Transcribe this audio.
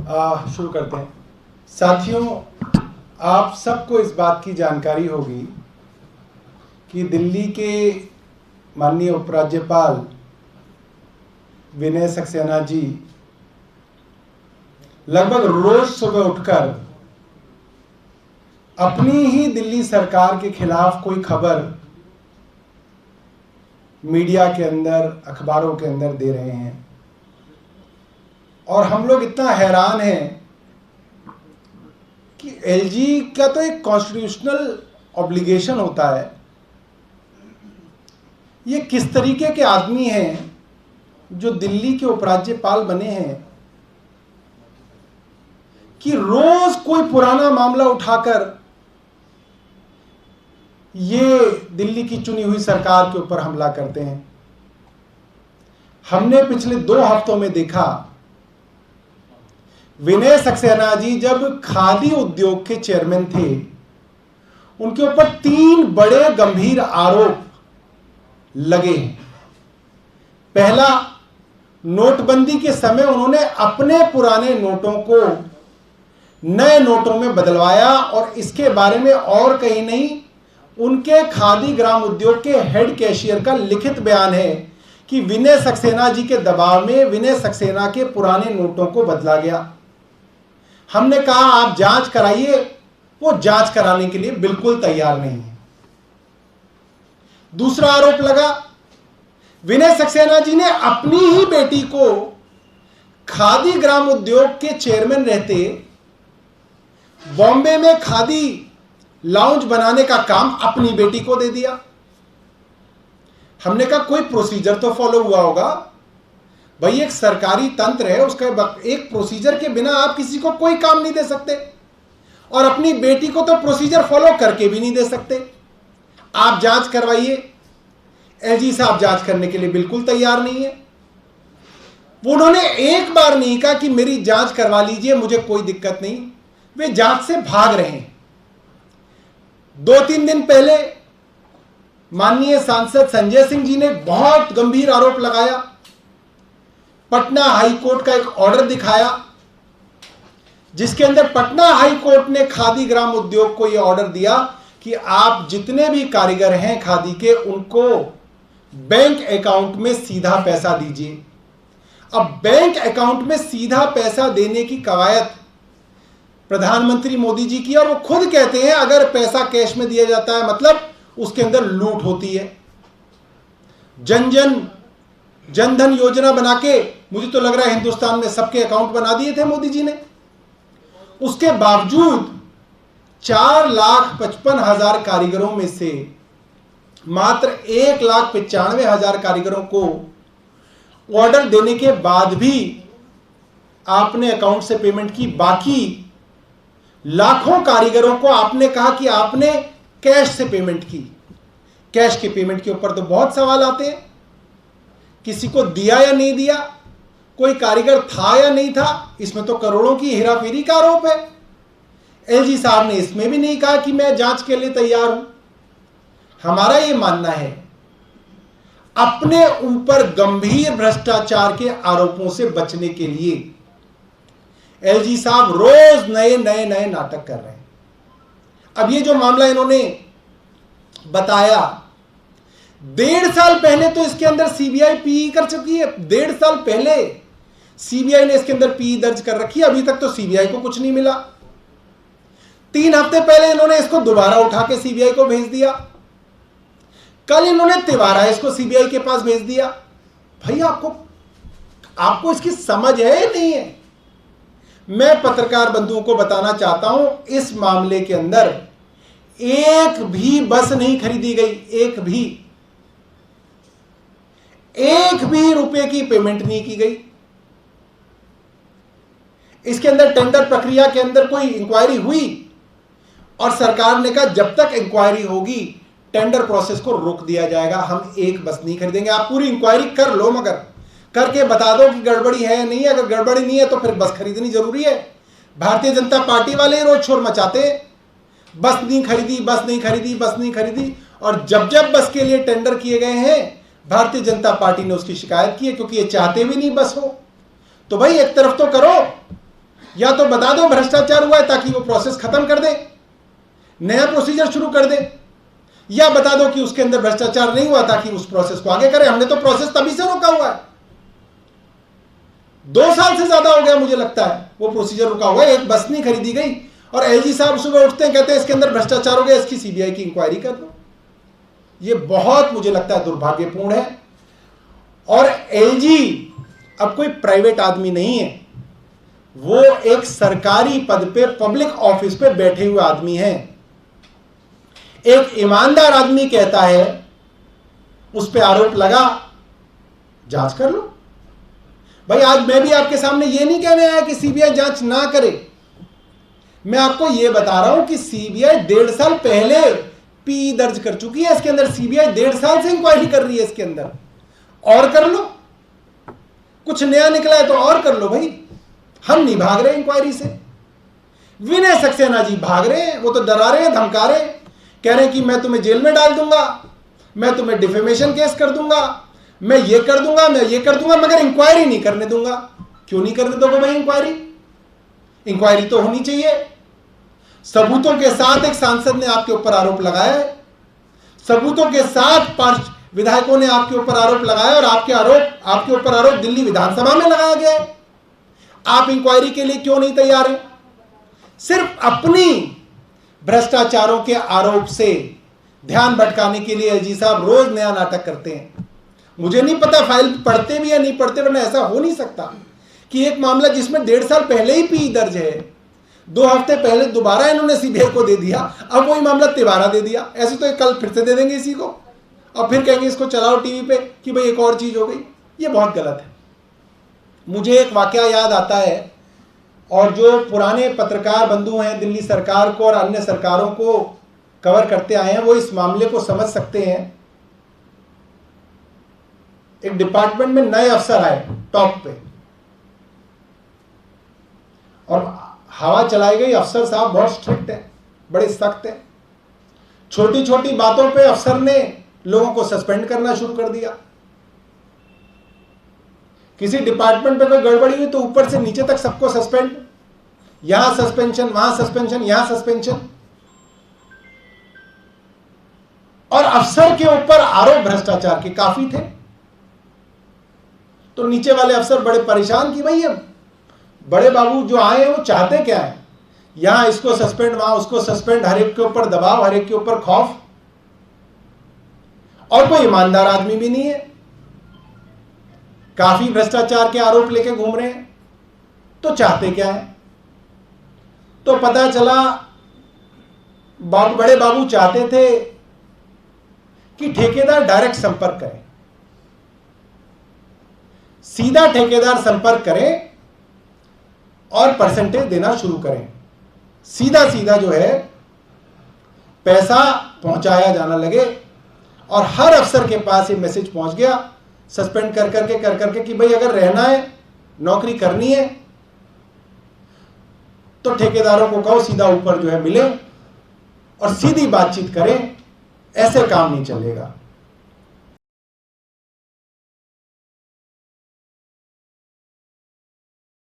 शुरू करते हैं। साथियों, आप सबको इस बात की जानकारी होगी कि दिल्ली के माननीय उपराज्यपाल विनय सक्सेना जी लगभग रोज सुबह उठकर अपनी ही दिल्ली सरकार के खिलाफ कोई खबर मीडिया के अंदर, अखबारों के अंदर दे रहे हैं। और हम लोग इतना हैरान हैं कि एलजी का तो एक कॉन्स्टिट्यूशनल ऑब्लिगेशन होता है। ये किस तरीके के आदमी हैं जो दिल्ली के उपराज्यपाल बने हैं कि रोज कोई पुराना मामला उठाकर ये दिल्ली की चुनी हुई सरकार के ऊपर हमला करते हैं। हमने पिछले 2 हफ्तों में देखा, विनय सक्सेना जी जब खादी उद्योग के चेयरमैन थे, उनके ऊपर 3 बड़े गंभीर आरोप लगे। पहला, नोटबंदी के समय उन्होंने अपने पुराने नोटों को नए नोटों में बदलवाया और इसके बारे में और कहीं नहीं, उनके खादी ग्राम उद्योग के हेड कैशियर का लिखित बयान है कि विनय सक्सेना जी के दबाव में विनय सक्सेना के पुराने नोटों को बदला गया। हमने कहा आप जांच कराइए, वो जांच कराने के लिए बिल्कुल तैयार नहीं है। दूसरा आरोप लगा, विनय सक्सेना जी ने अपनी ही बेटी को खादी ग्राम उद्योग के चेयरमैन रहते बॉम्बे में खादी लाउंज बनाने का काम अपनी बेटी को दे दिया। हमने कहा कोई प्रोसीजर तो फॉलो हुआ होगा भाई, एक सरकारी तंत्र है, उसका एक प्रोसीजर के बिना आप किसी को कोई काम नहीं दे सकते और अपनी बेटी को तो प्रोसीजर फॉलो करके भी नहीं दे सकते। आप जांच करवाइए। एलजी साहब जांच करने के लिए बिल्कुल तैयार नहीं है। वो उन्होंने एक बार नहीं कहा कि मेरी जांच करवा लीजिए, मुझे कोई दिक्कत नहीं। वे जांच से भाग रहे हैं। 2-3 दिन पहले माननीय सांसद संजय सिंह जी ने बहुत गंभीर आरोप लगाया। पटना हाई कोर्ट का एक ऑर्डर दिखाया जिसके अंदर पटना हाई कोर्ट ने खादी ग्राम उद्योग को यह ऑर्डर दिया कि आप जितने भी कारीगर हैं खादी के, उनको बैंक अकाउंट में सीधा पैसा दीजिए। अब बैंक अकाउंट में सीधा पैसा देने की कवायद प्रधानमंत्री मोदी जी की, और वो खुद कहते हैं अगर पैसा कैश में दिया जाता है मतलब उसके अंदर लूट होती है। जन धन योजना बना के मुझे तो लग रहा है हिंदुस्तान में सबके अकाउंट बना दिए थे मोदी जी ने। उसके बावजूद 4,55,000 कारीगरों में से मात्र 1,95,000 कारीगरों को ऑर्डर देने के बाद भी आपने अकाउंट से पेमेंट की। बाकी लाखों कारीगरों को आपने कहा कि आपने कैश से पेमेंट की। कैश के पेमेंट के ऊपर तो बहुत सवाल आते हैं, किसी को दिया या नहीं दिया, कोई कारीगर था या नहीं था, इसमें तो करोड़ों की हेराफेरी का आरोप है। एलजी साहब ने इसमें भी नहीं कहा कि मैं जांच के लिए तैयार हूं। हमारा यह मानना है अपने ऊपर गंभीर भ्रष्टाचार के आरोपों से बचने के लिए एलजी साहब रोज नए नाटक कर रहे हैं। अब ये जो मामला इन्होंने बताया, 1.5 साल पहले तो इसके अंदर सीबीआई पीई कर चुकी है। 1.5 साल पहले सीबीआई ने इसके अंदर पीई दर्ज कर रखी है। अभी तक तो सीबीआई को कुछ नहीं मिला। 3 हफ्ते पहले इन्होंने इसको दोबारा उठा के सीबीआई को भेज दिया। कल इन्होंने तिवारा इसको सीबीआई के पास भेज दिया। भाई आपको इसकी समझ है या नहीं है? मैं पत्रकार बंधुओं को बताना चाहता हूं, इस मामले के अंदर एक भी बस नहीं खरीदी गई। एक भी रुपए की पेमेंट नहीं की गई। इसके अंदर टेंडर प्रक्रिया के अंदर कोई इंक्वायरी हुई और सरकार ने कहा जब तक इंक्वायरी होगी टेंडर प्रोसेस को रोक दिया जाएगा, हम एक बस नहीं खरीदेंगे। आप पूरी इंक्वायरी कर लो, मगर करके बता दो कि गड़बड़ी है या नहीं है। अगर गड़बड़ी नहीं है तो फिर बस खरीदनी जरूरी है। भारतीय जनता पार्टी वाले रोज शोर मचाते, बस नहीं खरीदी, और जब बस के लिए टेंडर किए गए हैं भारतीय जनता पार्टी ने उसकी शिकायत की है, क्योंकि ये चाहते भी नहीं बस हो। तो भाई एक तरफ तो करो, या तो बता दो भ्रष्टाचार हुआ है ताकि वो प्रोसेस खत्म कर दे, नया प्रोसीजर शुरू कर दे, या बता दो कि उसके अंदर भ्रष्टाचार नहीं हुआ ताकि उस प्रोसेस को आगे करे। हमने तो प्रोसेस तभी से रोका हुआ है, 2 साल से ज्यादा हो गया मुझे लगता है वो प्रोसीजर रुका हुआ है। एक बस नहीं खरीदी गई और एलजी साहब सुबह उठते हैं कहते हैं इसके अंदर भ्रष्टाचार हो गया, इसकी सीबीआई की इंक्वायरी कर दो। ये बहुत मुझे लगता है दुर्भाग्यपूर्ण है। और एलजी अब कोई प्राइवेट आदमी नहीं है, वो एक सरकारी पद पे, पब्लिक ऑफिस पे बैठे हुए आदमी हैं। एक ईमानदार आदमी कहता है उस पे आरोप लगा, जांच कर लो भाई। आज मैं भी आपके सामने ये नहीं कहने आया कि सीबीआई जांच ना करे, मैं आपको ये बता रहा हूं कि सीबीआई 1.5 साल पहले पी दर्ज कर चुकी है इसके अंदर। सीबीआई 1.5 साल से इंक्वायरी कर रही है इसके अंदर, और कर लो। कुछ नया निकला है तो और कर लो भाई। हम नहीं भाग रहे इंक्वायरी से। विनय सक्सेना जी भाग रहे हैं, वो तो डरा रहे हैं, धमका रहे हैं, कह रहे हैं कि मैं तुम्हें जेल में डाल दूंगा, मैं तुम्हें डिफेमेशन केस कर दूंगा, मैं ये कर दूंगा, मैं ये कर दूंगा, मगर इंक्वायरी नहीं करने दूंगा। क्यों नहीं करने दोगे भाई इंक्वायरी? इंक्वायरी तो होनी चाहिए। सबूतों के साथ एक सांसद ने आपके ऊपर आरोप लगाया है, सबूतों के साथ 5 विधायकों ने आपके ऊपर आरोप लगाया, और आपके ऊपर आरोप दिल्ली विधानसभा में लगाया गया है। आप इंक्वायरी के लिए क्यों नहीं तैयार हैं? सिर्फ अपनी भ्रष्टाचारों के आरोप से ध्यान भटकाने के लिए एलजी साहब रोज नया नाटक करते हैं। मुझे नहीं पता फाइल पढ़ते भी या नहीं पढ़ते, वरना ऐसा हो नहीं सकता कि एक मामला जिसमें 1.5 साल पहले ही पी दर्ज है, 2 हफ्ते पहले दोबारा इन्होंने सीबीआई को दे दिया, अब वही मामला तिबारा दे दिया। ऐसे तो कल फिर से दे देंगे इसी को, और फिर कहेंगे इसको चलाओ टीवी पे कि भाई एक और चीज हो गई। ये बहुत गलत है। मुझे एक वाकया याद आता है, और जो पुराने पत्रकार बंधु हैं, दिल्ली सरकार को और अन्य सरकारों को कवर करते आए हैं, वो इस मामले को समझ सकते हैं। एक डिपार्टमेंट में नए अफसर आए टॉप पे, और हवा चलाई गई। अफसर साहब बहुत स्ट्रिक्ट है, बड़े सख्त है। छोटी छोटी बातों पे अफसर ने लोगों को सस्पेंड करना शुरू कर दिया। किसी डिपार्टमेंट पे कोई गड़बड़ी हुई तो ऊपर से नीचे तक सबको सस्पेंड, यहां सस्पेंशन, वहां सस्पेंशन, यहां सस्पेंशन, और अफसर के ऊपर आरोप भ्रष्टाचार के काफी थे। तो नीचे वाले अफसर बड़े परेशान कि भाई ये बड़े बाबू जो आए हैं वो चाहते क्या है, यहां इसको सस्पेंड, वहां उसको सस्पेंड, हर एक के ऊपर दबाव, हर एक के ऊपर खौफ, और कोई ईमानदार आदमी भी नहीं है, काफी भ्रष्टाचार के आरोप लेके घूम रहे हैं। तो चाहते क्या है? तो पता चला बड़े बाबू चाहते थे कि ठेकेदार डायरेक्ट संपर्क करें, सीधा ठेकेदार संपर्क करें और परसेंटेज देना शुरू करें। सीधा सीधा जो है पैसा पहुंचाया जाना लगे, और हर अफसर के पास ये मैसेज पहुंच गया सस्पेंड कर करके कि भाई अगर रहना है, नौकरी करनी है, तो ठेकेदारों को कहो सीधा ऊपर जो है मिले और सीधी बातचीत करें। ऐसे काम नहीं चलेगा।